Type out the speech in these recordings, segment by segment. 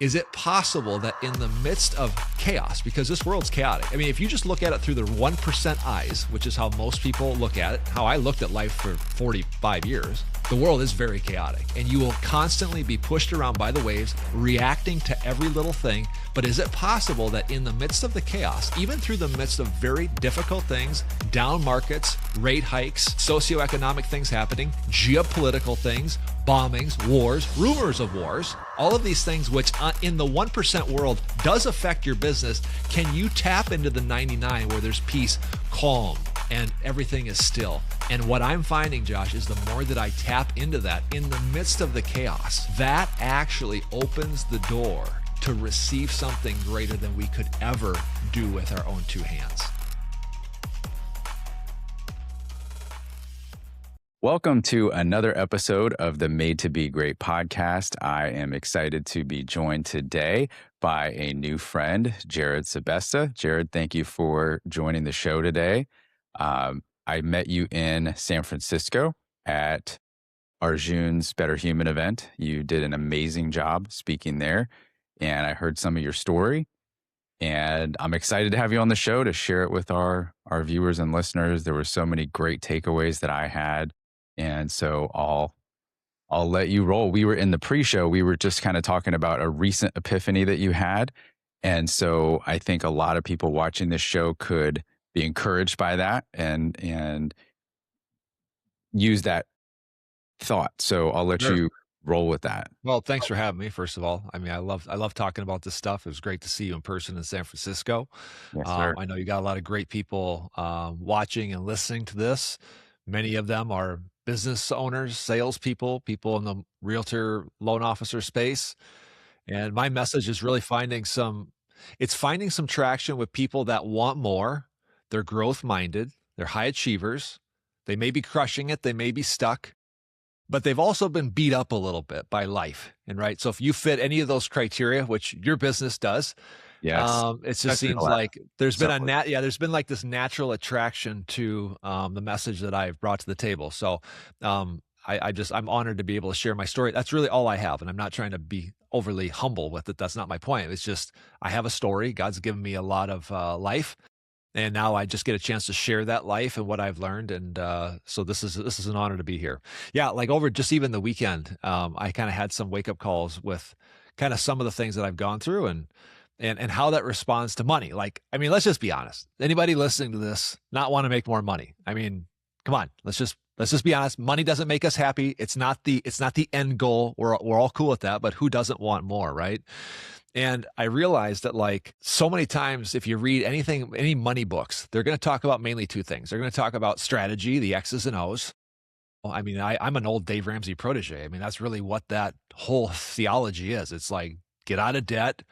Is it possible that in the midst of chaos, because this world's chaotic, I mean, if you just look at it through the 1% eyes, which is how most people look at it, how I looked at life for 45 years, the world is very chaotic, and you will constantly be pushed around by the waves, reacting to every little thing. But is it possible that in the midst of the chaos, even through the midst of very difficult things, down markets, rate hikes, socioeconomic things happening, geopolitical things, bombings, wars, rumors of wars, all of these things which in the 1% world does affect your business, can you tap into the 99 where there's peace, calm, and everything is still? And what I'm finding, Josh, is the more that I tap into that in the midst of the chaos, that actually opens the door to receive something greater than we could ever do with our own two hands. Welcome to another episode of the Made to Be Great podcast. I am excited to be joined today by a new friend, Jerrid Sebesta. Jerrid, thank you for joining the show today. I met you in San Francisco at Arjun's Better Human event. You did an amazing job speaking there, and I heard some of your story. And I'm excited to have you on the show to share it with our viewers and listeners. There were so many great takeaways that I had. And so I'll let you roll. We were in the pre-show. We were just kind of talking about a recent epiphany that you had. And so I think a lot of people watching this show could be encouraged by that and use that thought. So I'll let you roll with that. Well, thanks for having me, first of all. I mean, I love talking about this stuff. It was great to see you in person in San Francisco. Yes, sir. I know you got a lot of great people watching and listening to this. Many of them are business owners, salespeople, people in the realtor loan officer space. And my message is really finding some traction with people that want more. They're growth minded. They're high achievers. They may be crushing it. They may be stuck, but they've also been beat up a little bit by life. And right. So if you fit any of those criteria, which your business does, yes, it just seems like there's been there's been like this natural attraction to the message that I've brought to the table. So I'm honored to be able to share my story. That's really all I have. And I'm not trying to be overly humble with it. That's not my point. It's just, I have a story. God's given me a lot of life. And now I just get a chance to share that life and what I've learned. And so this is an honor to be here. Yeah. Like over just even the weekend, I kind of had some wake up calls with kind of some of the things that I've gone through and how that responds to money. Like, I mean, let's just be honest. Anybody listening to this not want to make more money? I mean, come on, let's just be honest. Money doesn't make us happy. It's not the end goal. We're all cool with that, but who doesn't want more, right? And I realized that like so many times, if you read any money books, they're going to talk about mainly two things. They're going to talk about strategy, the X's and O's. Well, I mean, I'm an old Dave Ramsey protege. I mean, that's really what that whole theology is. It's like, get out of debt,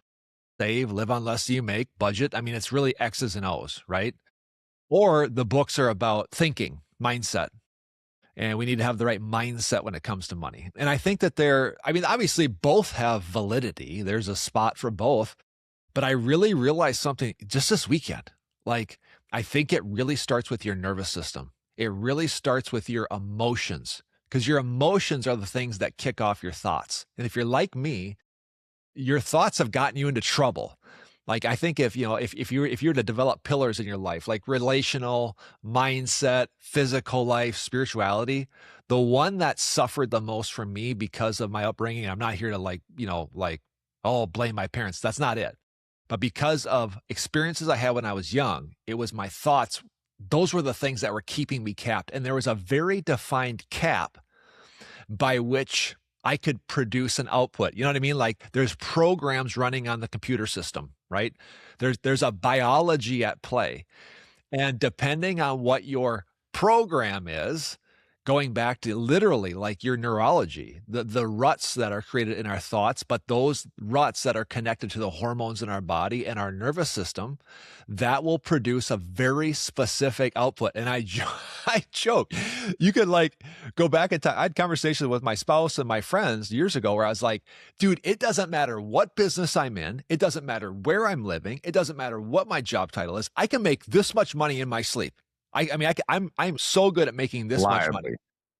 save, live on less than you make, budget. I mean, it's really X's and O's, right? Or the books are about thinking, mindset. And we need to have the right mindset when it comes to money. And I think that obviously both have validity. There's a spot for both. But I really realized something just this weekend. Like, I think it really starts with your nervous system. It really starts with your emotions, because your emotions are the things that kick off your thoughts. And if you're like me, your thoughts have gotten you into trouble. Like, I think if you're to develop pillars in your life, like relational, mindset, physical life, spirituality, the one that suffered the most from me because of my upbringing, I'm not here to blame my parents. That's not it. But because of experiences I had when I was young, it was my thoughts. Those were the things that were keeping me capped. And there was a very defined cap by which I could produce an output. You know what I mean? Like, there's programs running on the computer system, right? There's a biology at play. And depending on what your program is, going back to literally like your neurology, the ruts that are created in our thoughts, but those ruts that are connected to the hormones in our body and our nervous system, that will produce a very specific output. And I joke, you could like go back and I had conversations with my spouse and my friends years ago where I was like, dude, it doesn't matter what business I'm in. It doesn't matter where I'm living. It doesn't matter what my job title is. I can make this much money in my sleep. I'm so good at making this much money.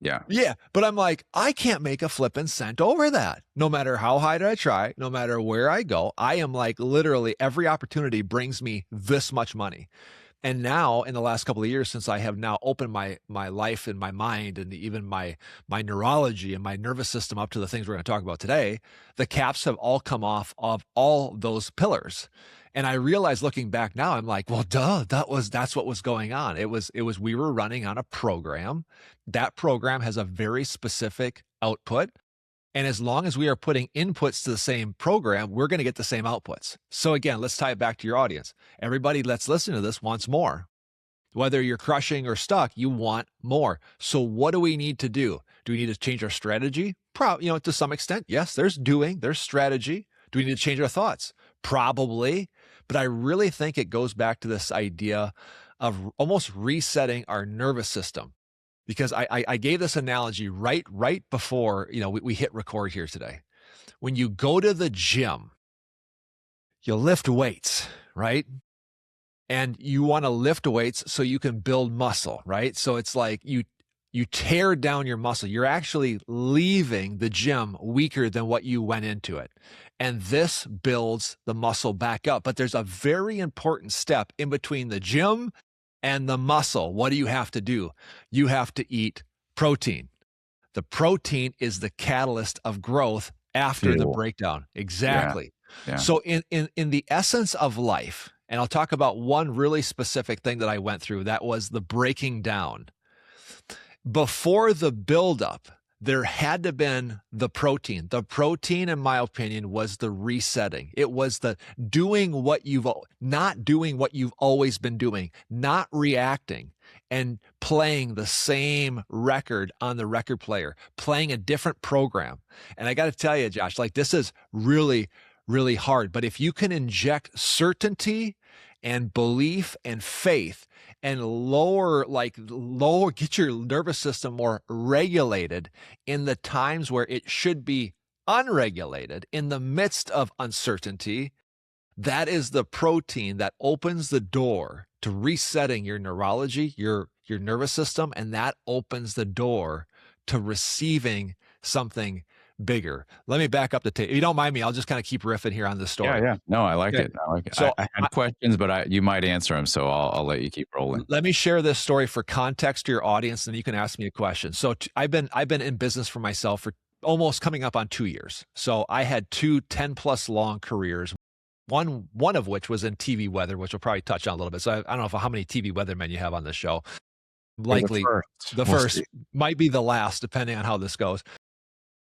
Yeah. Yeah, but I'm like, I can't make a flipping cent over that. No matter how hard I try, no matter where I go, I am like literally every opportunity brings me this much money. And now in the last couple of years, since I have now opened my life and my mind and even my neurology and my nervous system up to the things we're going to talk about today, the caps have all come off of all those pillars. And I realize looking back now, I'm like, well, duh, that's what was going on. It was we were running on a program. That program has a very specific output. And as long as we are putting inputs to the same program, we're going to get the same outputs. So again, let's tie it back to your audience. Everybody that's listening to this wants more. Whether you're crushing or stuck, you want more. So what do we need to do? Do we need to change our strategy? Probably, to some extent, yes, there's strategy. Do we need to change our thoughts? Probably. But I really think it goes back to this idea of almost resetting our nervous system. Because I gave this analogy right before, we hit record here today. When you go to the gym, you lift weights, right? And you want to lift weights so you can build muscle, right? So it's like you tear down your muscle. You're actually leaving the gym weaker than what you went into it. And this builds the muscle back up. But there's a very important step in between the gym and the muscle. What do you have to do? You have to eat protein. The protein is the catalyst of growth after the breakdown. Exactly. Yeah. So in the essence of life, and I'll talk about one really specific thing that I went through, that was the breaking down. Before the buildup, there had to have been the protein. The protein, in my opinion, was the resetting. It was the not doing what you've always been doing, not reacting and playing the same record on the record player, playing a different program. And I got to tell you, Josh, like this is really, really hard. But if you can inject certainty and belief and faith and get your nervous system more regulated in the times where it should be unregulated in the midst of uncertainty, that is the protein that opens the door to resetting your neurology, your nervous system, and that opens the door to receiving something bigger. Let me back up the tape. If you don't mind me, I'll just kind of keep riffing here on this story. Yeah. No, I like Okay. it. I like it. So I had questions, but you might answer them, so I'll let you keep rolling. let me share this story for context to your audience, and you can ask me a question. So I've been in business for myself for almost coming up on 2 years. So I had 2 10+ long careers. One of which was in TV weather, which we'll probably touch on a little bit. So I don't know how many TV weathermen you have on this show. Likely the first, might be the last, depending on how this goes.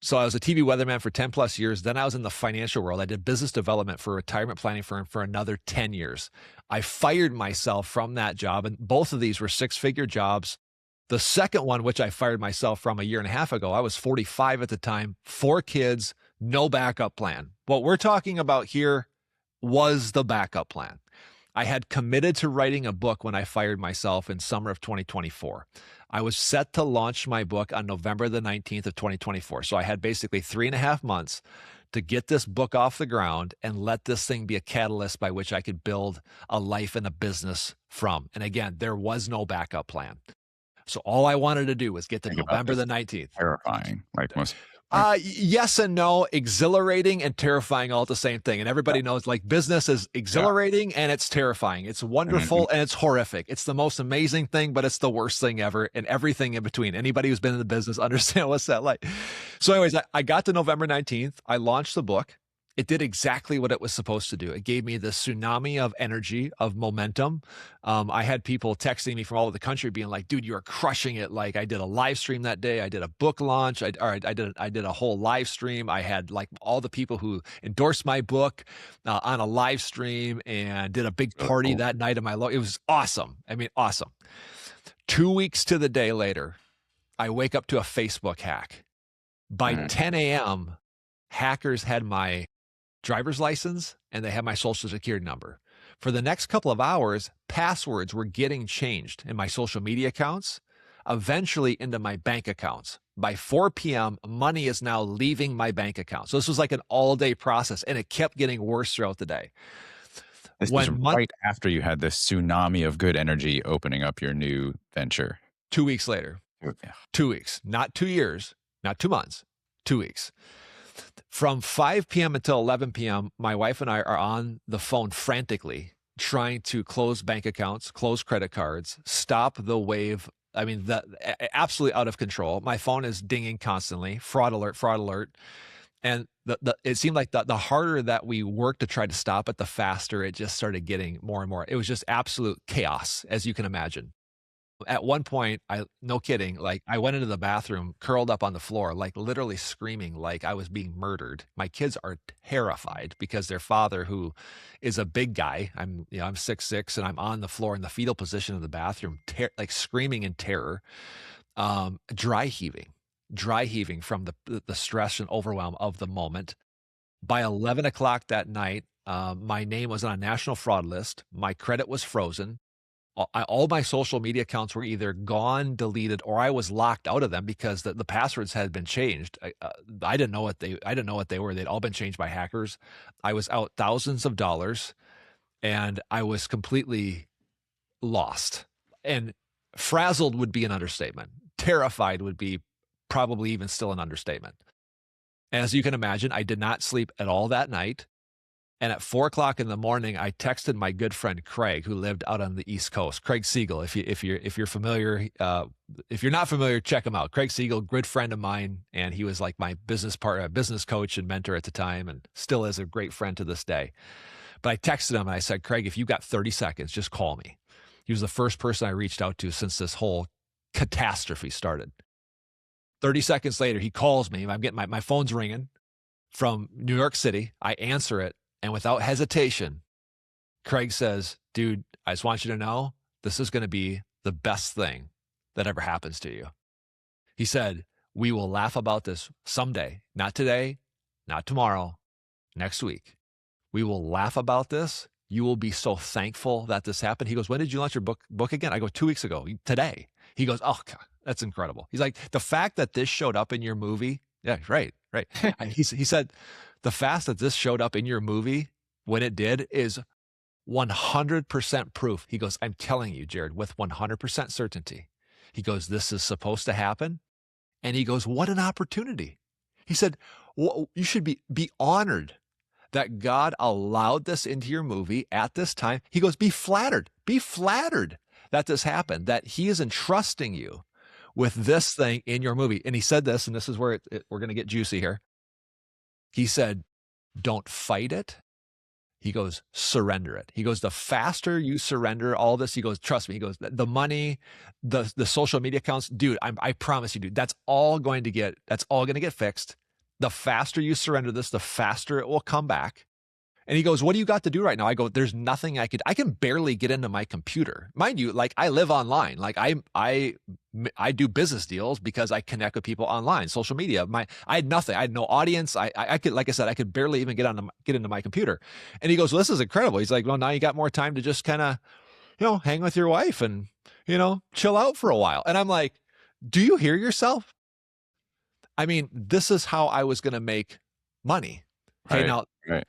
So I was a TV weatherman for 10+ years. Then I was in the financial world. I did business development for a retirement planning firm for another 10 years. I fired myself from that job, and both of these were 6-figure jobs. The second one, which I fired myself from a year and a half ago, I was 45 at the time, 4 kids, no backup plan. What we're talking about here was the backup plan. I had committed to writing a book when I fired myself in summer of 2024. I was set to launch my book on November the 19th of 2024. So I had basically 3.5 months to get this book off the ground and let this thing be a catalyst by which I could build a life and a business from. And again, there was no backup plan. So all I wanted to do was get to November the 19th. Terrifying, like most. Yes and no, exhilarating and terrifying all at the same thing. And everybody knows like business is exhilarating and it's terrifying. It's wonderful and it's horrific. It's the most amazing thing, but it's the worst thing ever and everything in between. Anybody who's been in the business understand what's that like. So anyways, I got to November 19th. I launched the book. It did exactly what it was supposed to do. It gave me this tsunami of energy, of momentum. I had people texting me from all over the country being like, dude, you are crushing it. Like I did a live stream that day. I did a book launch. I did a whole live stream. I had like all the people who endorsed my book on a live stream and did a big party that night. It was awesome. I mean, awesome. 2 weeks to the day later, I wake up to a Facebook hack. By 10 a.m., hackers had my driver's license and they had my social security number. For the next couple of hours, passwords were getting changed in my social media accounts, eventually into my bank accounts. By 4 p.m., money is now leaving my bank account. So this was like an all-day process, and it kept getting worse throughout the day. This was right after you had this tsunami of good energy opening up your new venture. 2 weeks later. Yeah. 2 weeks, not 2 years, not 2 months, 2 weeks. From 5 p.m. until 11 p.m., my wife and I are on the phone frantically trying to close bank accounts, close credit cards, stop the wave. I mean, absolutely out of control. My phone is dinging constantly, fraud alert, fraud alert. And it seemed like the harder that we worked to try to stop it, the faster it just started getting more and more. It was just absolute chaos, as you can imagine. At one point, no kidding, like, I went into the bathroom, curled up on the floor, like, literally screaming like I was being murdered. My kids are terrified because their father, who is a big guy, I'm 6'6", and I'm on the floor in the fetal position of the bathroom, like, screaming in terror, dry heaving from the stress and overwhelm of the moment. By 11 o'clock that night, my name was on a national fraud list. My credit was frozen. All my social media accounts were either gone, deleted, or I was locked out of them because the passwords had been changed. I didn't know what they were. They'd all been changed by hackers. I was out thousands of dollars, and I was completely lost. And frazzled would be an understatement. Terrified would be probably even still an understatement. As you can imagine, I did not sleep at all that night. And at 4 o'clock in the morning, I texted my good friend Craig, who lived out on the East Coast. Craig Siegel, if you're familiar, if you're not familiar, check him out. Craig Siegel, good friend of mine, and he was like my business coach and mentor at the time, and still is a great friend to this day. But I texted him and I said, Craig, if you got 30 seconds, just call me. He was the first person I reached out to since this whole catastrophe started. 30 seconds later, he calls me. I'm getting my phone's ringing from New York City. I answer it. And without hesitation, Craig says, dude, I just want you to know this is going to be the best thing that ever happens to you. He said, we will laugh about this someday, not today, not tomorrow, next week. We will laugh about this. You will be so thankful that this happened. He goes, when did you launch your book again? I go, 2 weeks ago, today. He goes, oh, God, that's incredible. He's like, the fact that this showed up in your movie. Yeah, right. He said, the fact that this showed up in your movie when it did is 100% proof. He goes, I'm telling you, Jerrid, with 100% certainty. He goes, this is supposed to happen. And he goes, what an opportunity. He said, well, you should be honored that God allowed this into your movie at this time. He goes, be flattered that this happened, that he is entrusting you with this thing in your movie. And he said this, and this is where we're going to get juicy here. He said, don't fight it. He goes, surrender it. He goes, the faster you surrender all this, he goes, trust me. He goes, the money, the social media accounts, dude, I promise you, dude, that's all going to get fixed. The faster you surrender this, the faster it will come back. And he goes, what do you got to do right now? I go, there's nothing I can barely get into my computer. Mind you, like, I live online. Like, I do business deals because I connect with people online, social media. I had nothing. I had no audience. I could, like I said, I could barely even get into my computer. And he goes, well, this is incredible. He's like, well, now you got more time to just kind of, hang with your wife and, chill out for a while. And I'm like, do you hear yourself? I mean, this is how I was going to make money. Okay, right.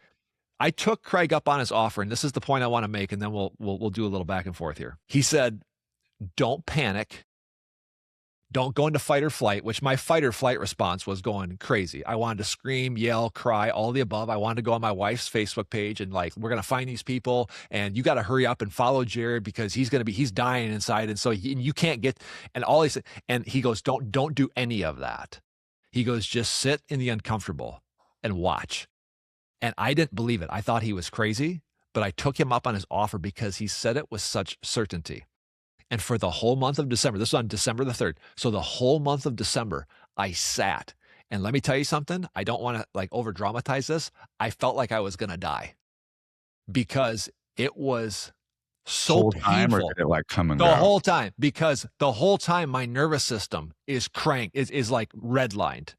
I took Craig up on his offer, and this is the point I want to make, and then we'll do a little back and forth here. He said, don't panic. Don't go into fight or flight, which my fight or flight response was going crazy. I wanted to scream, yell, cry, all the above. I wanted to go on my wife's Facebook page and, like, we're going to find these people, and you got to hurry up and follow Jerrid because he's dying inside. And so you can't get, and all he said, and he goes, don't do any of that. He goes, just sit in the uncomfortable and watch. And I didn't believe it. I thought he was crazy, but I took him up on his offer because he said it with such certainty. And for the whole month of December, this was on December the 3rd. So the whole month of December, I sat. And let me tell you something. I don't want to over dramatize this. I felt like I was going to die because it was so painful. Or did it come and go? The whole time, because the whole time my nervous system is is like redlined.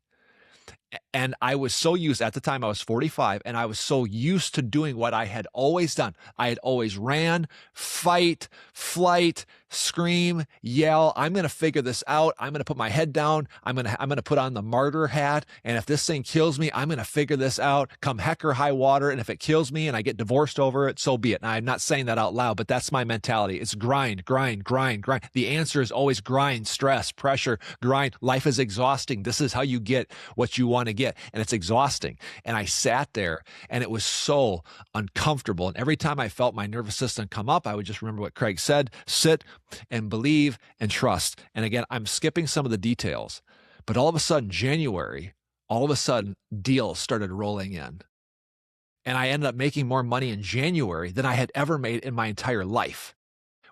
And I was so used, at the time I was 45, and I was so used to doing what I had always done. I had always ran, fight, flight, scream, yell. I'm going to figure this out. I'm going to put my head down. I'm going to put on the martyr hat. And if this thing kills me, I'm going to figure this out come heck or high water. And if it kills me and I get divorced over it, so be it. Now, I'm not saying that out loud, but that's my mentality. It's grind, grind, grind, grind. The answer is always grind, stress, pressure, grind. Life is exhausting. This is how you get what you want to get. And it's exhausting. And I sat there and it was so uncomfortable. And every time I felt my nervous system come up, I would just remember what Craig said, sit and believe and trust. And again, I'm skipping some of the details, but all of a sudden, January, all of a sudden, deals started rolling in. And I ended up making more money in January than I had ever made in my entire life,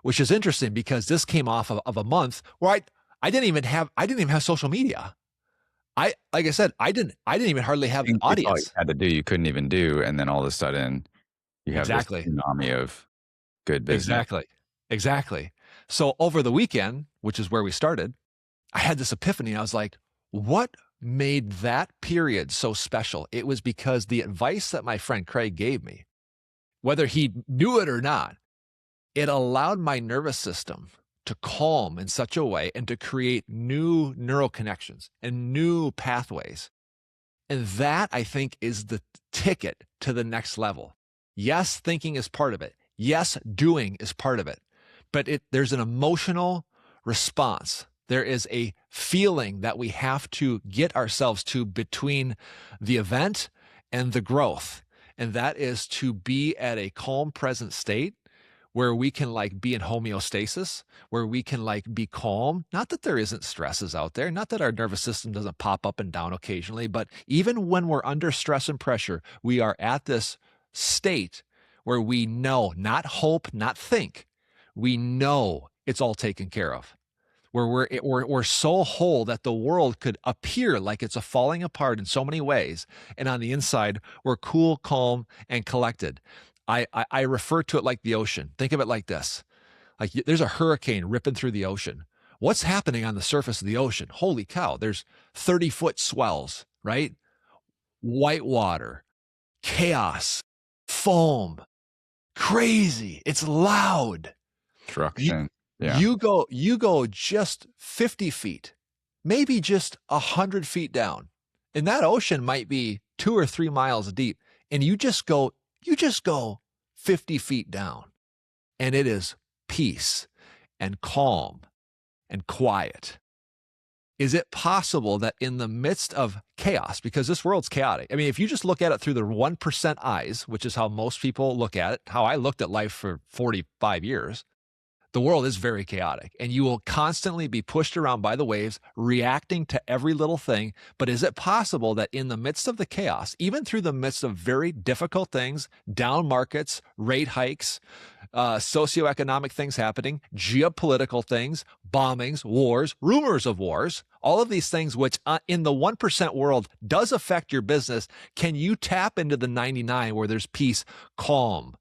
which is interesting because this came off of a month where I didn't even have social media. Like I said, I didn't even hardly have an Things you thought you audience. had to do, you couldn't even do, and then all of a sudden, you have this Exactly. tsunami of good business. Exactly. Exactly. So over the weekend, which is where we started, I had this epiphany. I was like, what made that period so special? It was because the advice that my friend Craig gave me, whether he knew it or not, it allowed my nervous system to calm in such a way and to create new neural connections and new pathways. And that, I think, is the ticket to the next level. Yes, thinking is part of it. Yes, doing is part of it. But there's an emotional response. There is a feeling that we have to get ourselves to between the event and the growth. And that is to be at a calm, present state where we can like be in homeostasis, where we can like be calm. Not that there isn't stresses out there, not that our nervous system doesn't pop up and down occasionally, but even when we're under stress and pressure, we are at this state where we know, not hope, not think, we know it's all taken care of. Where we're so whole that the world could appear like it's a falling apart in so many ways. And on the inside, we're cool, calm, and collected. I refer to it like the ocean. Think of it like this. Like there's a hurricane ripping through the ocean. What's happening on the surface of the ocean? Holy cow, there's 30-foot swells, right? White water, chaos, foam, crazy. It's loud. Destruction. Yeah. You go just 50 feet, maybe just 100 feet down. And that ocean might be 2 or 3 miles deep. And you just go 50 feet down. And it is peace and calm and quiet. Is it possible that in the midst of chaos, because this world's chaotic, I mean, if you just look at it through the 1% eyes, which is how most people look at it, how I looked at life for 45 years, the world is very chaotic and you will constantly be pushed around by the waves, reacting to every little thing. But is it possible that in the midst of the chaos, even through the midst of very difficult things, down markets, rate hikes, socioeconomic things happening, geopolitical things, bombings, wars, rumors of wars, all of these things, which in the 1% world does affect your business, can you tap into the 99 where there's peace, calm,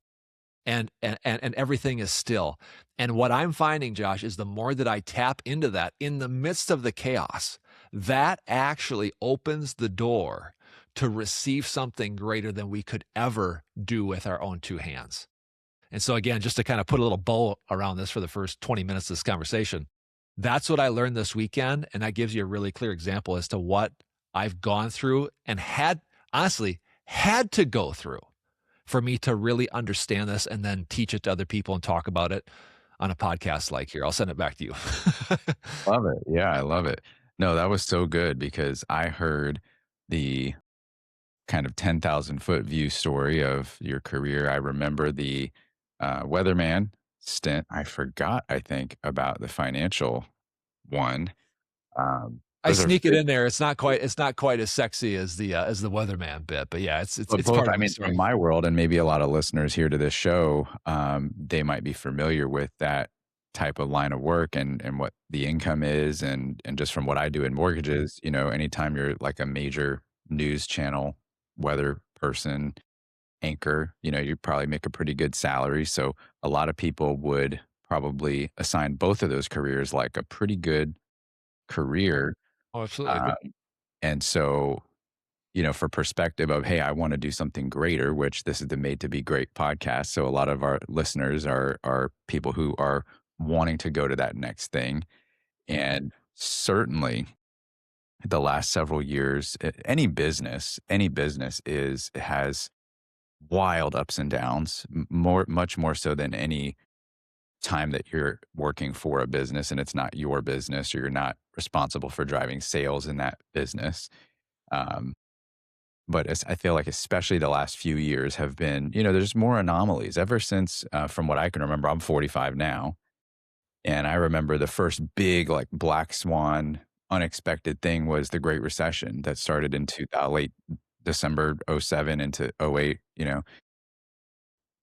and everything is still? And what I'm finding, Josh, is the more that I tap into that in the midst of the chaos, that actually opens the door to receive something greater than we could ever do with our own two hands. And so again, just to kind of put a little bow around this for the first 20 minutes of this conversation, that's what I learned this weekend. And that gives you a really clear example as to what I've gone through and honestly had to go through for me to really understand this and then teach it to other people and talk about it on a podcast like here. I'll send it back to you. Love it. Yeah, I love it. No, that was so good because I heard the kind of 10,000-foot view story of your career. I remember the weatherman stint. I forgot, I think, about the financial one. I Those are sneak it big. in there. It's not quite as sexy as the weatherman bit, but yeah, it's But it's both, part I of my mean, in story. my world, and maybe a lot of listeners here to this show, they might be familiar with that type of line of work and what the income is, and just from what I do in mortgages, anytime you're like a major news channel weather person, anchor, you probably make a pretty good salary. So a lot of people would probably assign both of those careers like a pretty good career. Oh, absolutely. Uh, and so for perspective of, hey, I want to do something greater, which this is the Made to Be Great podcast. So a lot of our listeners are people who are wanting to go to that next thing. And certainly the last several years, any business is has wild ups and downs, much more so than any time that you're working for a business and it's not your business or you're not responsible for driving sales in that business. Um, but I feel like especially the last few years have been, there's more anomalies ever since, from what I can remember. I'm 45 now, and I remember the first big like black swan unexpected thing was the Great Recession that started in late December '07 into '08.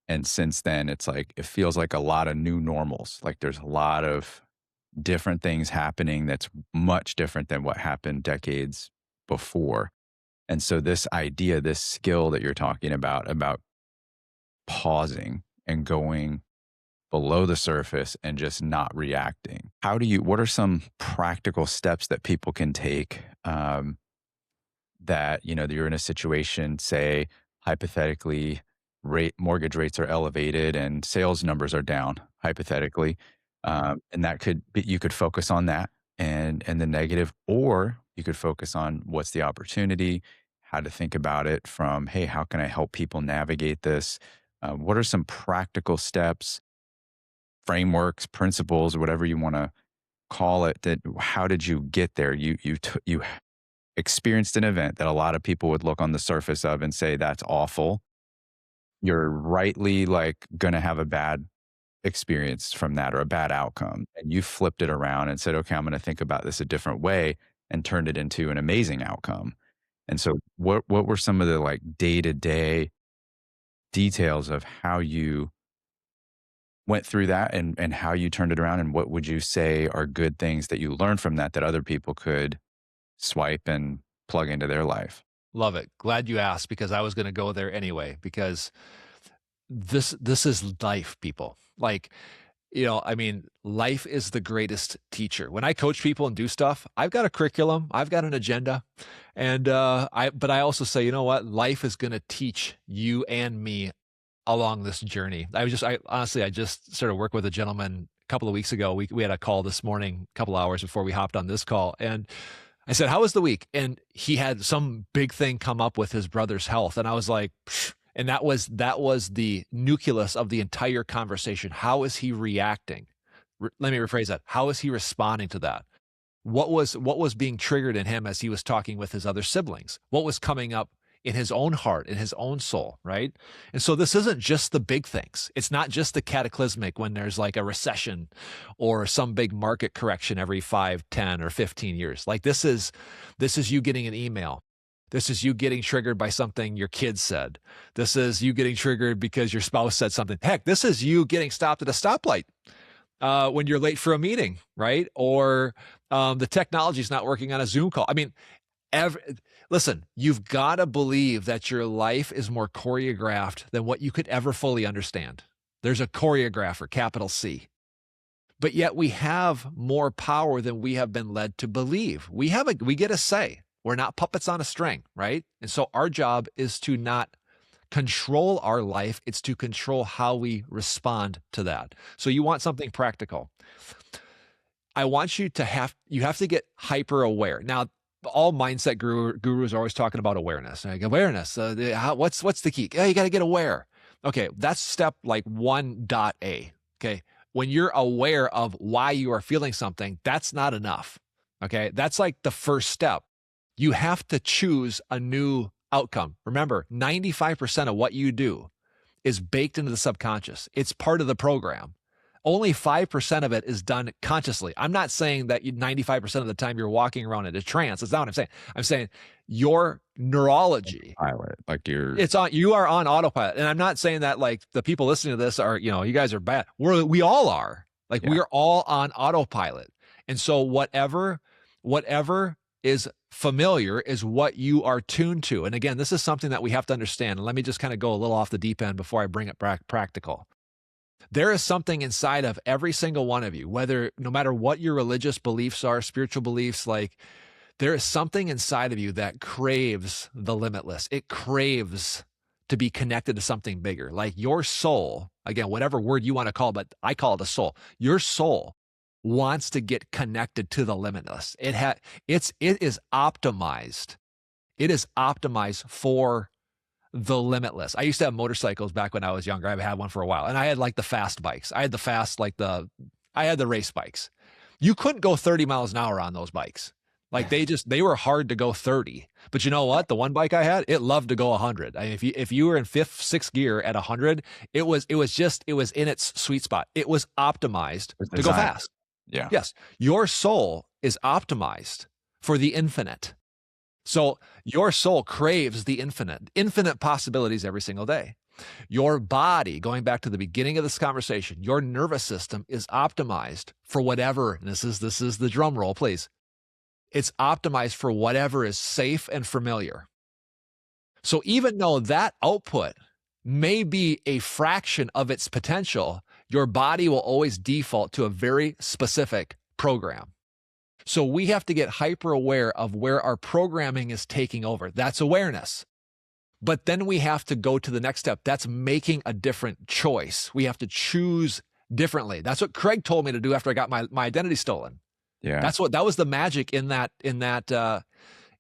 And since then, it's like it feels like a lot of new normals. Like there's a lot of different things happening that's much different than what happened decades before. And so this idea, this skill that you're talking about pausing and going below the surface and just not reacting. What are some practical steps that people can take, that, that you're in a situation, say, hypothetically, mortgage rates are elevated and sales numbers are down, hypothetically. And that could be, you could focus on that and the negative, or you could focus on what's the opportunity, how to think about it from, hey, how can I help people navigate this? What are some practical steps, frameworks, principles, whatever you want to call it, that how did you get there? You experienced an event that a lot of people would look on the surface of and say that's awful. You're rightly like going to have a bad experience from that or a bad outcome, and you flipped it around and said, okay, I'm going to think about this a different way, and turned it into an amazing outcome. And so what were some of the like day-to-day details of how you went through that, and how you turned it around, and what would you say are good things that you learned from that that other people could swipe and plug into their life? Love it. Glad you asked, because I was going to go there anyway, because this is life, people. Like, I mean, life is the greatest teacher. When I coach people and do stuff, I've got a curriculum, I've got an agenda, and but I also say, you know what? Life is going to teach you and me along this journey. I honestly, I just started work with a gentleman a couple of weeks ago. We had a call this morning, a couple hours before we hopped on this call, and I said, "How was the week?" And he had some big thing come up with his brother's health, and I was like, psh. And that was the nucleus of the entire conversation. How is he reacting? Let me rephrase that. How is he responding to that? What was being triggered in him as he was talking with his other siblings? What was coming up in his own heart, in his own soul, right? And so this isn't just the big things. It's not just the cataclysmic when there's like a recession or some big market correction every 5, 10, or 15 years. Like this is you getting an email. This is you getting triggered by something your kids said. This is you getting triggered because your spouse said something. Heck, this is you getting stopped at a stoplight when you're late for a meeting, right? Or the technology is not working on a Zoom call. I mean, listen, you've got to believe that your life is more choreographed than what you could ever fully understand. There's a choreographer, capital C. But yet we have more power than we have been led to believe. We get a say. We're not puppets on a string, right? And so our job is to not control our life. It's to control how we respond to that. So you want something practical. I want you have to get hyper aware. Now, all mindset gurus are always talking about awareness. Like awareness. What's the key? Yeah, you got to get aware. Okay, that's step like 1.A. Okay, when you're aware of why you are feeling something, that's not enough. Okay, that's like the first step. You have to choose a new outcome. Remember, 95% of what you do is baked into the subconscious. It's part of the program. Only 5% of it is done consciously. I'm not saying that 95% of the time you're walking around in a trance. That's not what I'm saying. I'm saying your neurology. Pilot, like you are on autopilot. And I'm not saying that like the people listening to this are, you guys are bad. We all are. Like we are all on autopilot. And so whatever is familiar is what you are tuned to. And again, this is something that we have to understand. And let me just kind of go a little off the deep end before I bring it back practical. There is something inside of every single one of you, no matter what your religious beliefs are, spiritual beliefs, like there is something inside of you that craves the limitless. It craves to be connected to something bigger. Like your soul, again, whatever word you want to call it, but I call it a soul. Your soul wants to get connected to the limitless. It is optimized. It is optimized for the limitless. I used to have motorcycles back when I was younger. I've had one for a while, and I had like the fast bikes. I had the race bikes. You couldn't go 30 miles an hour on those bikes. Like they were hard to go 30. But you know what? The one bike I had, it loved to go 100. I mean, if you were in fifth, sixth gear at 100, it was in its sweet spot. It was optimized to go fast. Yeah. Yes. Your soul is optimized for the infinite. So your soul craves the infinite possibilities every single day. Your body, going back to the beginning of this conversation, your nervous system is optimized for whatever, and this is the drum roll, please. It's optimized for whatever is safe and familiar. So even though that output may be a fraction of its potential, your body will always default to a very specific program. So we have to get hyper aware of where our programming is taking over. That's awareness. But then we have to go to the next step. That's making a different choice. We have to choose differently. That's what Craig told me to do after I got my identity stolen. Yeah. That was the magic in that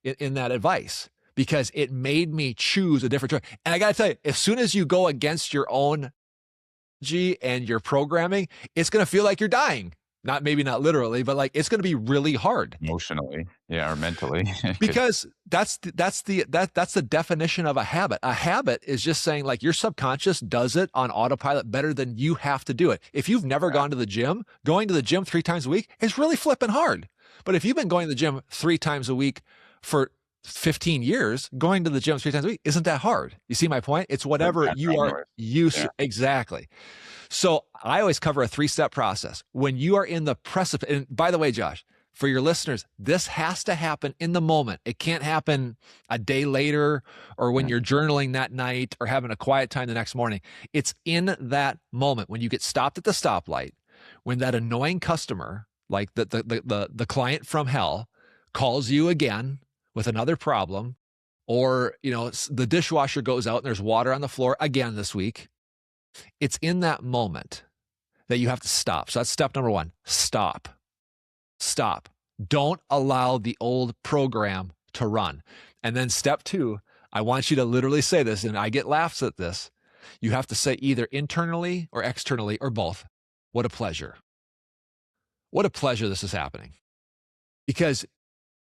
advice, because it made me choose a different choice. And I got to tell you, as soon as you go against your own energy and your programming, it's going to feel like you're dying. Maybe not literally, but like it's going to be really hard Emotionally, or mentally. because that's the definition of a habit. A habit is just saying like your subconscious does it on autopilot better than you have to do it. If you've never gone to the gym, going to the gym 3 times a week is really flipping hard. But if you've been going to the gym 3 times a week for 15 years, going to the gym 3 times a week isn't that hard. You see my point? It's whatever you are used to. Exactly. So I always cover a 3-step process. When you are in the precipice, and by the way, Josh, for your listeners, this has to happen in the moment. It can't happen a day later or when you're journaling that night or having a quiet time the next morning. It's in that moment when you get stopped at the stoplight, when that annoying customer, like the client from hell, calls you again with another problem, or the dishwasher goes out and there's water on the floor again this week. It's in that moment that you have to stop. So that's step number 1. Stop. Don't allow the old program to run. And then step 2, I want you to literally say this, and I get laughs at this. You have to say either internally or externally or both, what a pleasure. What a pleasure this is happening. Because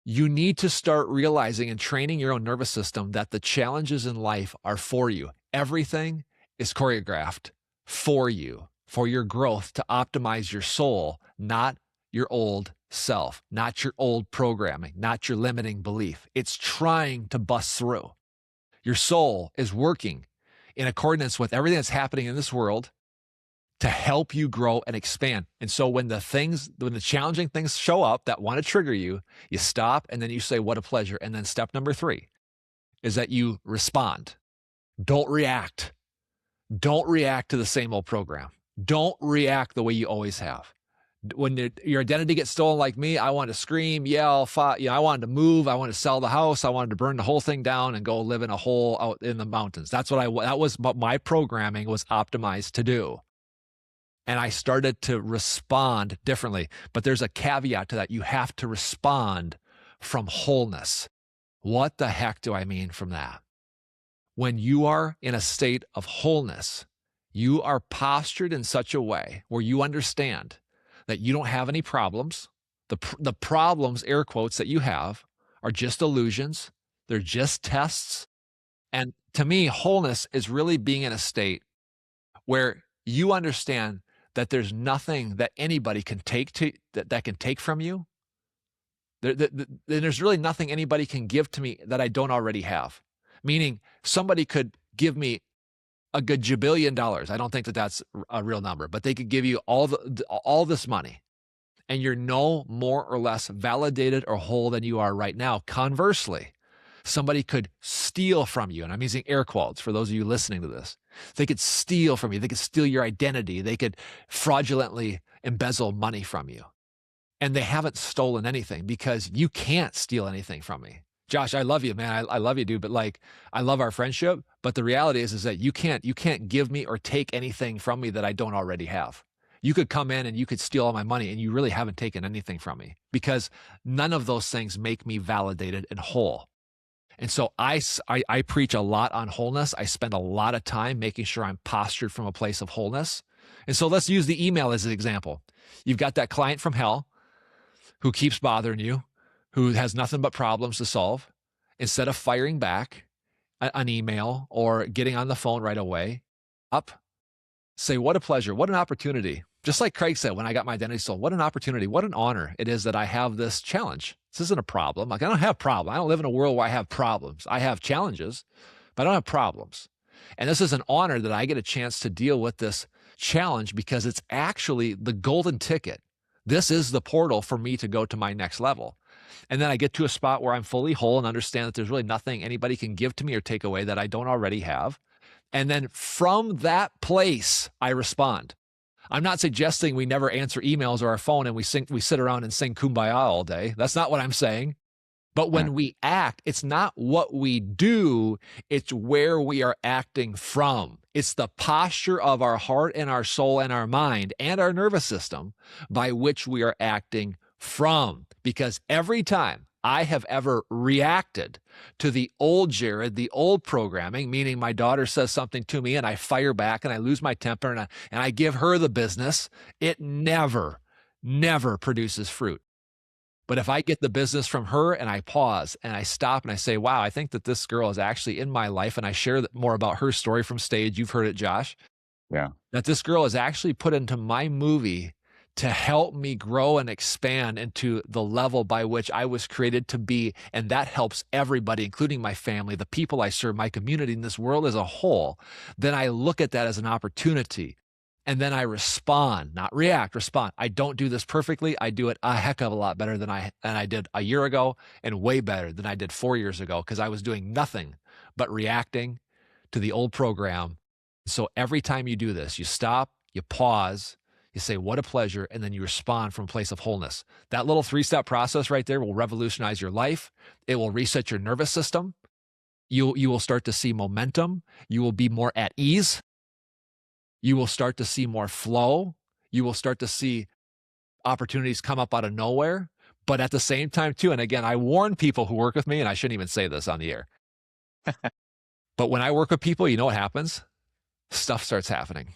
you need to start realizing and training your own nervous system that the challenges in life are for you. Everything is choreographed for you, for your growth, to optimize your soul, not your old self, not your old programming, not your limiting belief. It's trying to bust through. Your soul is working in accordance with everything that's happening in this world to help you grow and expand. And so when the challenging things show up that want to trigger you, you stop and then you say, what a pleasure. And then step number 3 is that you respond. Don't react. Don't react to the same old program. Don't react the way you always have. When your identity gets stolen like me, I wanted to scream, yell, fight. I wanted to move. I wanted to sell the house. I wanted to burn the whole thing down and go live in a hole out in the mountains. That was what my programming was optimized to do. And I started to respond differently. But there's a caveat to that. You have to respond from wholeness. What the heck do I mean from that? When you are in a state of wholeness, you are postured in such a way where you understand that you don't have any problems. The problems, air quotes, that you have are just illusions. They're just tests. And to me, wholeness is really being in a state where you understand that there's nothing that anybody can take that can take from you. There's really nothing anybody can give to me that I don't already have. Meaning somebody could give me a gajillion dollars. I don't think that that's a real number, but they could give you all this money, and you're no more or less validated or whole than you are right now. Conversely, somebody could steal from you, and I'm using air quotes for those of you listening to this. They could steal from you. They could steal your identity. They could fraudulently embezzle money from you. And they haven't stolen anything, because you can't steal anything from me. Josh, I love you, man. I love you, dude. But like, I love our friendship. But the reality is that you can't give me or take anything from me that I don't already have. You could come in and you could steal all my money, and you really haven't taken anything from me because none of those things make me validated and whole. And so I preach a lot on wholeness. I spend a lot of time making sure I'm postured from a place of wholeness. And so let's use the email as an example. You've got that client from hell who keeps bothering you, who has nothing but problems to solve. Instead of firing back an email or getting on the phone right away, up, say, what a pleasure, what an opportunity. Just like Craig said, when I got my identity sold, what an opportunity, what an honor it is that I have this challenge. This isn't a problem. Like, I don't have problems. I don't live in a world where I have problems. I have challenges, but I don't have problems. And this is an honor that I get a chance to deal with this challenge because it's actually the golden ticket. This is the portal for me to go to my next level. And then I get to a spot where I'm fully whole and understand that there's really nothing anybody can give to me or take away that I don't already have. And then from that place, I respond. I'm not suggesting we never answer emails or our phone and we sit around and sing Kumbaya all day. That's not what I'm saying. But when we act, it's not what we do, it's where we are acting from. It's the posture of our heart and our soul and our mind and our nervous system by which we are acting from. Because every time I have ever reacted to the old Jerrid, the old programming, meaning my daughter says something to me and I fire back and I lose my temper and I give her the business, it never, never produces fruit. But if I get the business from her and I pause and I stop and I say, wow, I think that this girl is actually in my life, and I share more about her story from stage. You've heard it, Josh. Yeah. That this girl is actually put into my movie to help me grow and expand into the level by which I was created to be. And that helps everybody, including my family, the people I serve, my community, and this world as a whole. Then I look at that as an opportunity. And then I respond, not react, respond. I don't do this perfectly. I do it a heck of a lot better than I did a year ago, and way better than I did 4 years ago, because I was doing nothing but reacting to the old program. So every time you do this, you stop, you pause, you say, what a pleasure, and then you respond from a place of wholeness. That little 3-step process right there will revolutionize your life. It will reset your nervous system. You will start to see momentum. You will be more at ease. You will start to see more flow. You will start to see opportunities come up out of nowhere. But at the same time, too, and again, I warn people who work with me, and I shouldn't even say this on the air. But when I work with people, you know what happens? Stuff starts happening.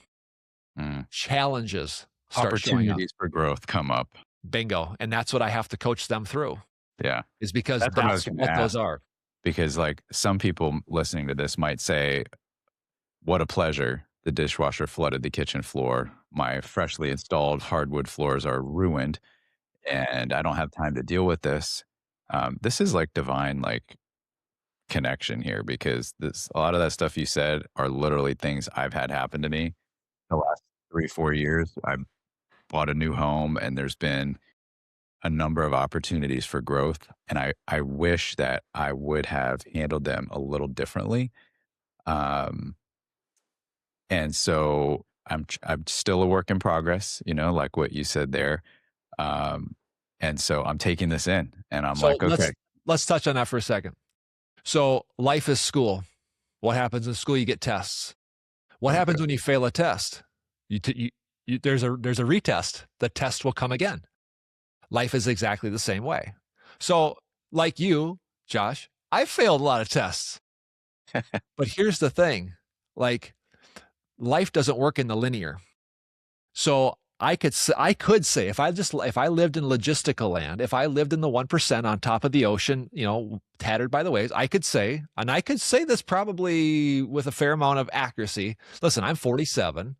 Challenges start showing up. Opportunities for growth come up. Bingo. And that's what I have to coach them through. Yeah. Is because that's what those are. Because like some people listening to this might say, what a pleasure. The dishwasher flooded the kitchen floor. My freshly installed hardwood floors are ruined, and I don't have time to deal with this. This is like divine, like connection here, because a lot of that stuff you said are literally things I've had happen to me the last 3-4 years. I bought a new home, and there's been a number of opportunities for growth, and I wish that I would have handled them a little differently. And so I'm still a work in progress, you know, like what you said there. And so I'm taking this in, and I'm like, okay. Let's touch on that for a second. So life is school. What happens in school? You get tests. What happens when you fail a test? There's a retest. The test will come again. Life is exactly the same way. So like you, Josh, I failed a lot of tests. But here's the thing, like, life doesn't work in the linear. So I could say if I lived in logistical land, if I lived in the 1% on top of the ocean, you know, tattered by the waves, I could say this probably with a fair amount of accuracy. Listen, I'm 47.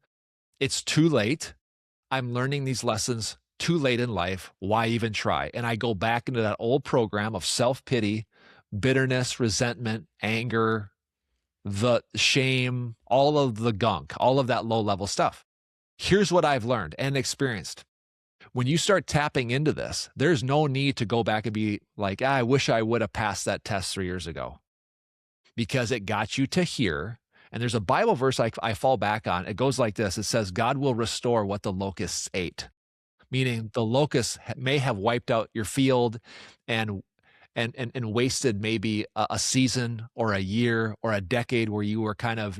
It's too late. I'm learning these lessons too late in life. Why even try? And I go back into that old program of self-pity, bitterness, resentment, anger, the shame, all of the gunk, all of that low-level stuff. Here's what I've learned and experienced. When you start tapping into this, there's no need to go back and be like, I wish I would have passed that test 3 years ago, because it got you to here. And there's a Bible verse I fall back on. It goes like this. It says, God will restore what the locusts ate, meaning the locusts may have wiped out your field and and wasted maybe a season or a year or a decade where you were kind of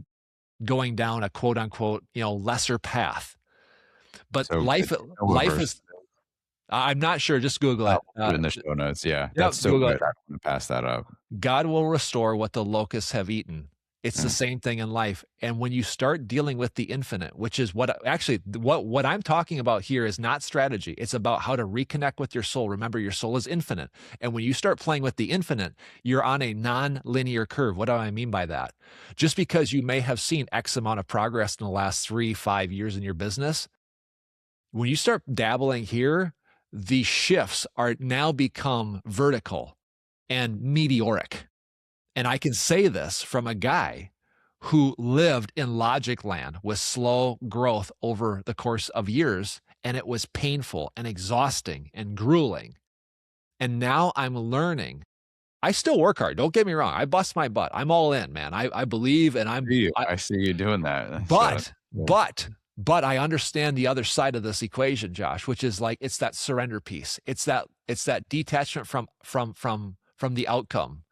going down a quote unquote, lesser path. But So good. No life reverse. is, I'm not sure, just Google I'll it. put it in the show notes. Yeah, Yep, that's so Google good. it. I want to pass that up. God will restore what the locusts have eaten. It's the Mm. same thing in life. And when you start dealing with the infinite, which is what I'm talking about here is not strategy. It's about how to reconnect with your soul. Remember, your soul is infinite. And when you start playing with the infinite, you're on a non-linear curve. What do I mean by that? Just because you may have seen X amount of progress in the last 3-5 years in your business, when you start dabbling here, the shifts are now become vertical and meteoric. And I can say this from a guy who lived in logic land with slow growth over the course of years, and it was painful and exhausting and grueling. And now I'm learning. I still work hard. Don't get me wrong. I bust my butt. I'm all in, man. I believe, and I see you doing that. So, but, yeah. but I understand the other side of this equation, Josh, which is like, it's that surrender piece. It's that detachment from the outcome.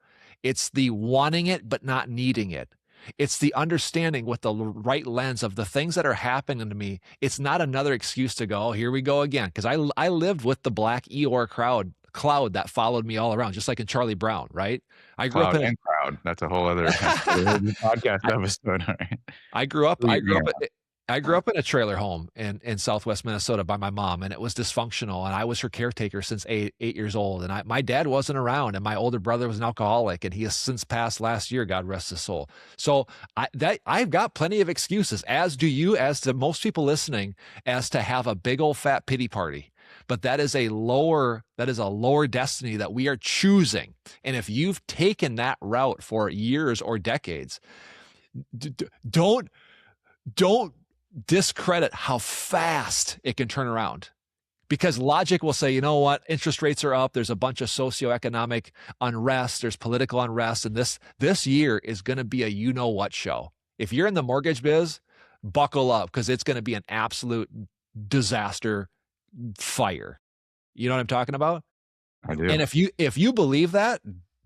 It's the wanting it, but not needing it. It's the understanding with the right lens of the things that are happening to me. It's not another excuse to go, oh, here we go again. Because I lived with the black Eeyore cloud that followed me all around, just like in Charlie Brown, right? I grew up Cloud in a, and crowd. That's a whole other podcast episode. All right. I grew up, I grew Yeah. up, I grew up in a trailer home in Southwest Minnesota by my mom, and it was dysfunctional. And I was her caretaker since 8 years old. And my dad wasn't around, and my older brother was an alcoholic, and he has since passed last year. God rest his soul. So I've got plenty of excuses, as do you, as to most people listening, as to have a big old fat pity party. But that is a lower destiny that we are choosing. And if you've taken that route for years or decades, don't discredit how fast it can turn around, because logic will say, you know what, interest rates are up. There's a bunch of socioeconomic unrest. There's political unrest. And this year is going to be a you-know-what show. If you're in the mortgage biz, buckle up, because it's going to be an absolute disaster fire. You know what I'm talking about? I do. And if you believe that,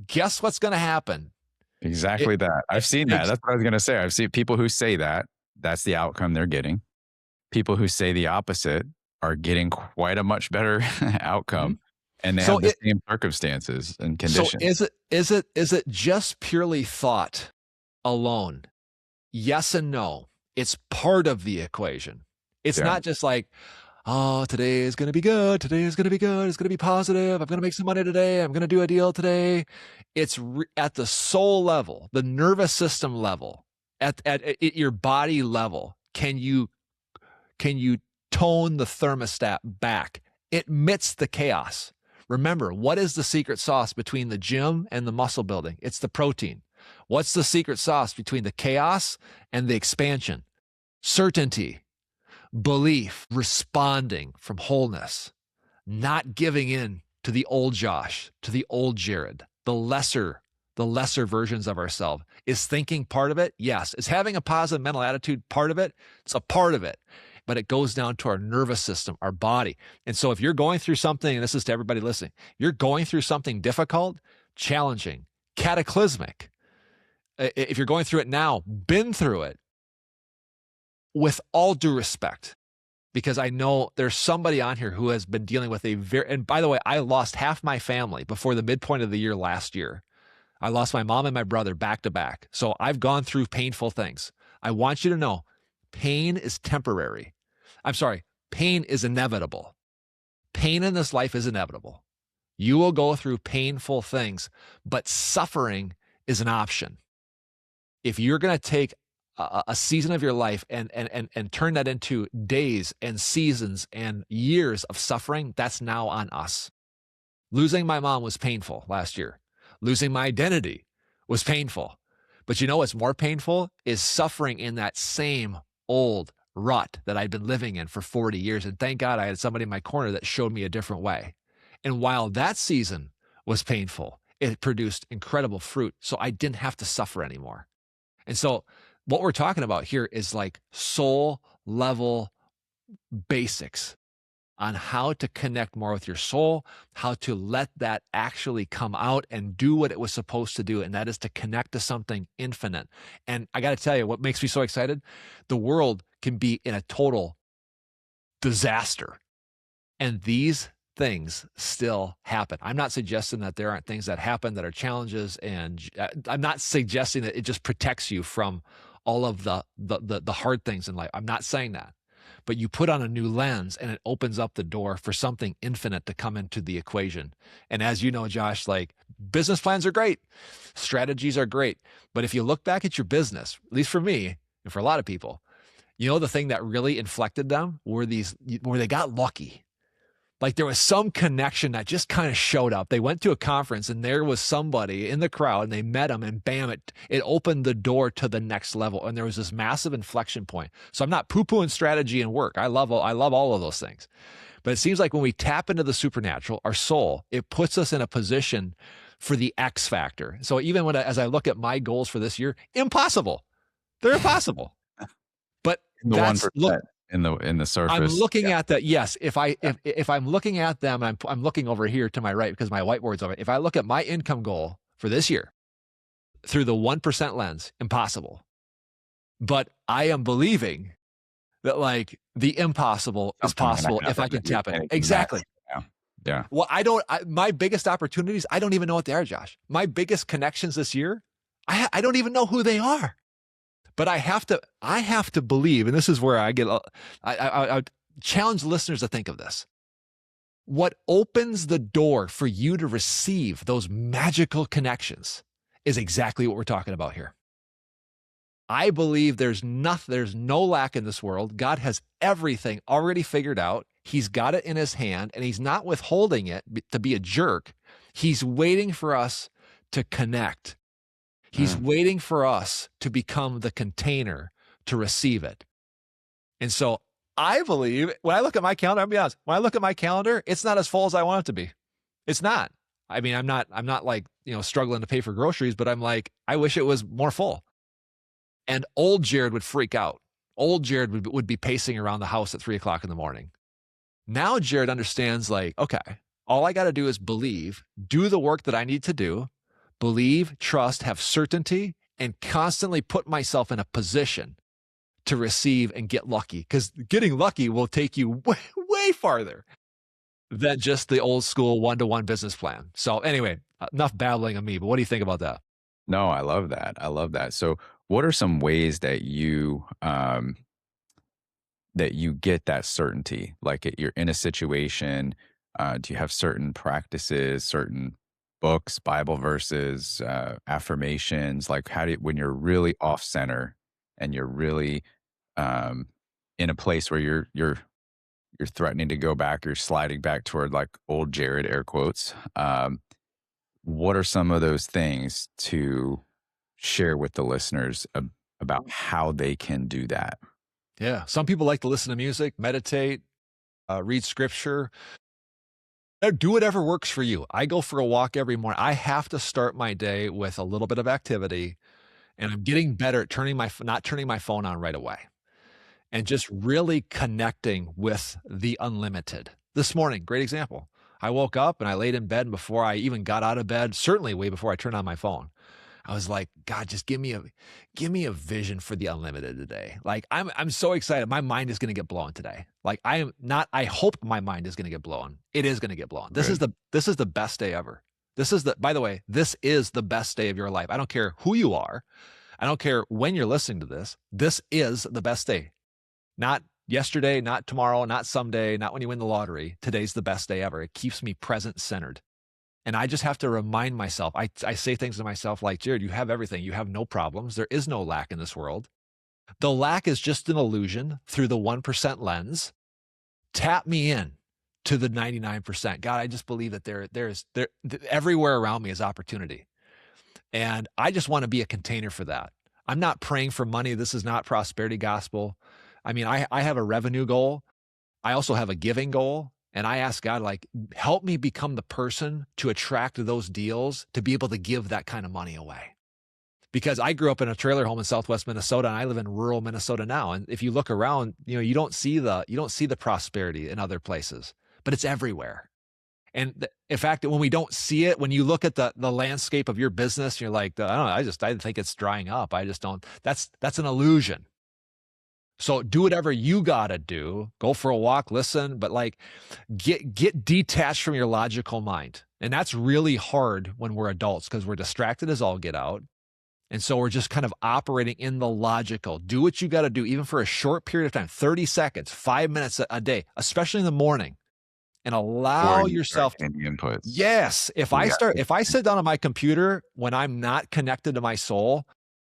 guess what's going to happen? Exactly that. I've seen that. That's what I was going to say. I've seen people who say that. That's the outcome they're getting. People who say the opposite are getting quite a much better outcome, and they have the same circumstances and conditions. So is it just purely thought alone? Yes and no. It's part of the equation. It's not just like, oh, today is going to be good. Today is going to be good. It's going to be positive. I'm going to make some money today. I'm going to do a deal today. It's at the soul level, the nervous system level, at your body level. Can you tone the thermostat back amidst the chaos? Remember, what is the secret sauce between the gym and the muscle building? It's the protein. What's the secret sauce between the chaos and the expansion? Certainty, belief, responding from wholeness, not giving in to the old Josh, to the old Jerrid, the lesser versions of ourselves. Is thinking part of it? Yes. Is having a positive mental attitude part of it? It's a part of it. But it goes down to our nervous system, our body. And so if you're going through something, and this is to everybody listening, you're going through something difficult, challenging, cataclysmic. If you're going through it now, been through it, with all due respect, because I know there's somebody on here who has been dealing with and by the way, I lost half my family before the midpoint of the year last year. I lost my mom and my brother back to back. So I've gone through painful things. I want you to know, pain is temporary. I'm sorry, pain is inevitable. Pain in this life is inevitable. You will go through painful things, but suffering is an option. If you're going to take a season of your life and turn that into days and seasons and years of suffering, that's now on us. Losing my mom was painful last year. Losing my identity was painful. But you know what's more painful is suffering in that same old rut that I'd been living in for 40 years. And thank God I had somebody in my corner that showed me a different way. And while that season was painful, it produced incredible fruit. So I didn't have to suffer anymore. And so what we're talking about here is like soul level basics. on how to connect more with your soul, how to let that actually come out and do what it was supposed to do, and that is to connect to something infinite. And I got to tell you, what makes me so excited, the world can be in a total disaster, and these things still happen. I'm not suggesting that there aren't things that happen that are challenges, and I'm not suggesting that it just protects you from all of the hard things in life. I'm not saying that. But you put on a new lens and it opens up the door for something infinite to come into the equation. And as you know, Josh, like business plans are great, strategies are great. But if you look back at your business, at least for me and for a lot of people, you know, the thing that really inflected them were where they got lucky. Like there was some connection that just kind of showed up. They went to a conference and there was somebody in the crowd and they met him, and bam, it opened the door to the next level. And there was this massive inflection point. So I'm not poo-pooing strategy and work. I love all of those things. But it seems like when we tap into the supernatural, our soul, it puts us in a position for the X factor. So even as I look at my goals for this year, impossible. They're impossible. But The 1% in the surface. I'm looking at that. Yes, if I'm looking at them, I'm looking over here to my right because my whiteboard's over. If I look at my income goal for this year through the 1% lens, impossible. But I am believing that like the impossible is possible if I can tap it. Exactly. Yeah. Well, my biggest opportunities, I don't even know what they are, Josh. My biggest connections this year, I don't even know who they are. But I have to believe, and this is where I challenge listeners to think of this. What opens the door for you to receive those magical connections is exactly what we're talking about here. I believe there's no lack in this world. God has everything already figured out. He's got it in his hand, and he's not withholding it to be a jerk. He's waiting for us to connect. He's waiting for us to become the container to receive it. And so I believe when I look at my calendar, I'll be honest, when I look at my calendar, it's not as full as I want it to be. It's not. I mean, I'm not like, struggling to pay for groceries, but I'm like, I wish it was more full. And old Jerrid would freak out. Old Jerrid would be pacing around the house at 3:00 in the morning. Now Jerrid understands like, okay, all I got to do is believe, do the work that I need to do, believe, trust, have certainty, and constantly put myself in a position to receive and get lucky. Because getting lucky will take you way, way farther than just the old school one-to-one business plan. So anyway, enough babbling on me, but what do you think about that? No, I love that. I love that. So what are some ways that you get that certainty? Like you're in a situation, do you have certain practices, certain books, Bible verses, affirmations? Like when you're really off center and you're really in a place where you're threatening to go back, you're sliding back toward like old Jerrid, air quotes. What are some of those things to share with the listeners about how they can do that? Yeah. Some people like to listen to music, meditate, read scripture. Do whatever works for you. I go for a walk every morning. I have to start my day with a little bit of activity, and I'm getting better at not turning my phone on right away and just really connecting with the unlimited. This morning, great example. I woke up and I laid in bed, and before I even got out of bed, certainly way before I turned on my phone, I was like, God, just give me a vision for the unlimited today. Like I'm so excited. My mind is going to get blown today. Like I hope my mind is going to get blown. It is going to get blown. This is the best day ever. By the way, this is the best day of your life. I don't care who you are. I don't care when you're listening to this. This is the best day. Not yesterday, not tomorrow, not someday, not when you win the lottery. Today's the best day ever. It keeps me present centered. And I just have to remind myself, I say things to myself like, Jerrid, you have everything. You have no problems. There is no lack in this world. The lack is just an illusion through the 1% lens. Tap me in to the 99%. God, I just believe that there everywhere around me is opportunity. And I just want to be a container for that. I'm not praying for money. This is not prosperity gospel. I mean, I have a revenue goal. I also have a giving goal. And I ask God, like, help me become the person to attract those deals to be able to give that kind of money away. because I grew up in a trailer home in Southwest Minnesota, and I live in rural Minnesota now. And if you look around, you don't see the prosperity in other places, but it's everywhere. And in fact, when we don't see it, when you look at the landscape of your business, you're like, I don't know, I think it's drying up. I just don't. That's an illusion. So do whatever you gotta do. Go for a walk, listen, but like get detached from your logical mind. And that's really hard when we're adults because we're distracted as all get out. And so we're just kind of operating in the logical. Do what you got to do, even for a short period of time, 30 seconds, 5 minutes a day, especially in the morning, and Before allow you start yourself. any inputs. Yes. Yeah. If I sit down on my computer when I'm not connected to my soul,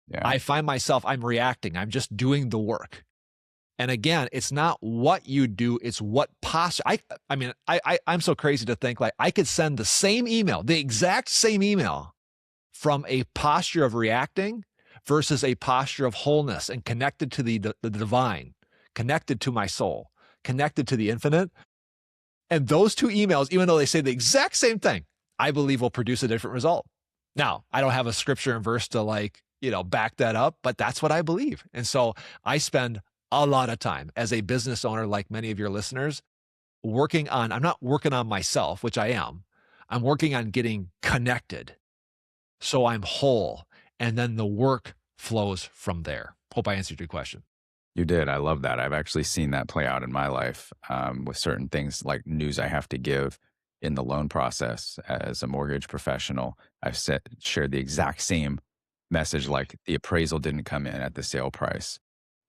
Yeah. I find myself, I'm reacting. I'm just doing the work. And again, it's not what you do, it's what posture. I'm so crazy to think like I could send the same email, the exact same email from a posture of reacting versus a posture of wholeness and connected to the divine, connected to my soul, connected to the infinite. And those two emails, even though they say the exact same thing, I believe will produce a different result. Now, I don't have a scripture and verse to back that up, but that's what I believe. And so I spend a lot of time as a business owner, like many of your listeners, I'm not working on myself, which I am. I'm working on getting connected so I'm whole. And then the work flows from there. Hope I answered your question. You did. I love that. I've actually seen that play out in my life with certain things like news I have to give in the loan process as a mortgage professional. Shared the exact same message, like the appraisal didn't come in at the sale price.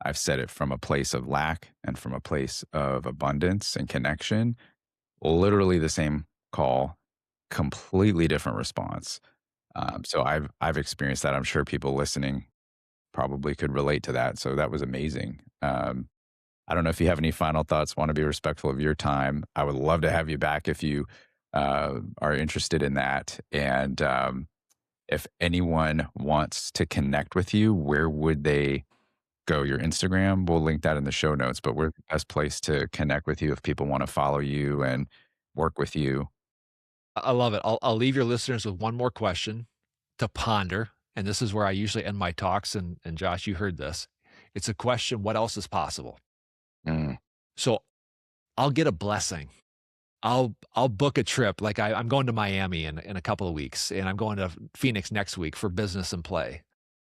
I've said it from a place of lack and from a place of abundance and connection. Literally the same call, completely different response. So I've experienced that. I'm sure people listening probably could relate to that. So that was amazing. I don't know if you have any final thoughts, want to be respectful of your time. I would love to have you back if you are interested in that. And if anyone wants to connect with you, where would they go? Your Instagram, we'll link that in the show notes, but where's the best place to connect with you if people want to follow you and work with you? I love it. I'll leave your listeners with one more question to ponder. And this is where I usually end my talks. And Josh, you heard this. It's a question: what else is possible? Mm, So I'll get a blessing. I'll book a trip. Like I'm going to Miami in a couple of weeks, and I'm going to Phoenix next week for business and play.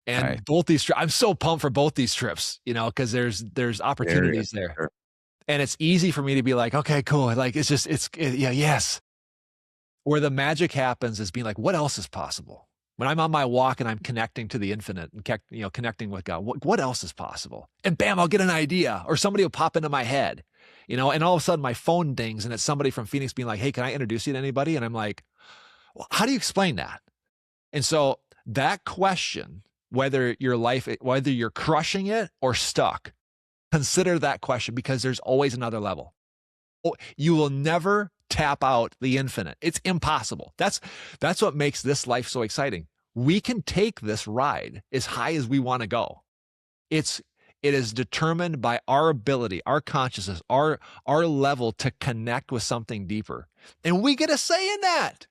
nice. And both these I'm so pumped for both these trips, because there's Very opportunities there. sure. And it's easy for me to be like, okay, cool. Like yeah, yes. Where the magic happens is being like, what else is possible? When I'm on my walk and I'm connecting to the infinite and connecting with God, what else is possible? And bam, I'll get an idea, or somebody will pop into my head, and all of a sudden my phone dings and it's somebody from Phoenix being like, hey, can I introduce you to anybody? And I'm like, well, how do you explain that? And so that question, whether you're crushing it or stuck, consider that question, because there's always another level. You will never tap out the infinite. It's impossible. That's what makes this life so exciting. We can take this ride as high as we want to go. It is determined by our ability, our consciousness, our level to connect with something deeper. And we get a say in that.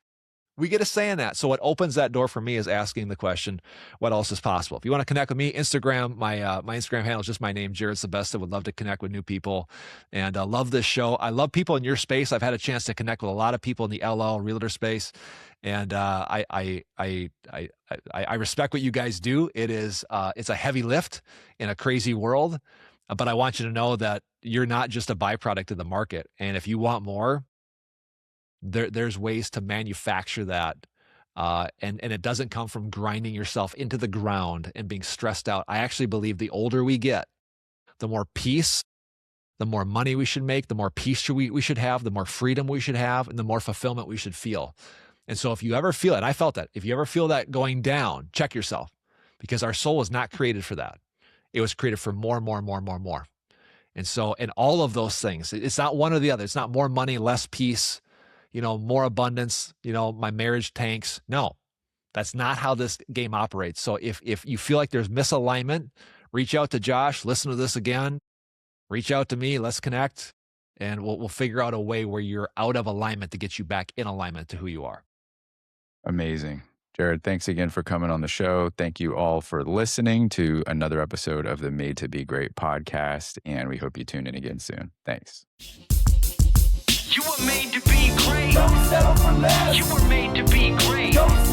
We get a say in that. So what opens that door for me is asking the question, what else is possible? If you want to connect with me, Instagram, my Instagram handle is just my name, Jerrid Sebesta. Would love to connect with new people, and love this show. I love people in your space. I've had a chance to connect with a lot of people in the LL realtor space, and I respect what you guys do. It's a heavy lift in a crazy world, but I want you to know that you're not just a byproduct of the market. And if you want more, there's ways to manufacture that. And it doesn't come from grinding yourself into the ground and being stressed out. I actually believe the older we get, the more peace, the more money we should make, the more peace we should have, the more freedom we should have, and the more fulfillment we should feel. And so if you ever feel it, I felt that, if you ever feel that going down, check yourself, because our soul was not created for that. It was created for more, more, more, more, more. And so in all of those things, it's not one or the other. It's not more money, less peace, more abundance, my marriage tanks. No, that's not how this game operates. So if you feel like there's misalignment, reach out to Josh, listen to this again, reach out to me, let's connect, and we'll figure out a way where you're out of alignment to get you back in alignment to who you are. Amazing. Jerrid, thanks again for coming on the show. Thank you all for listening to another episode of the Made to Be Great podcast, and we hope you tune in again soon. Thanks. You were made to be great. Don't settle for less. You were made to be great. Don't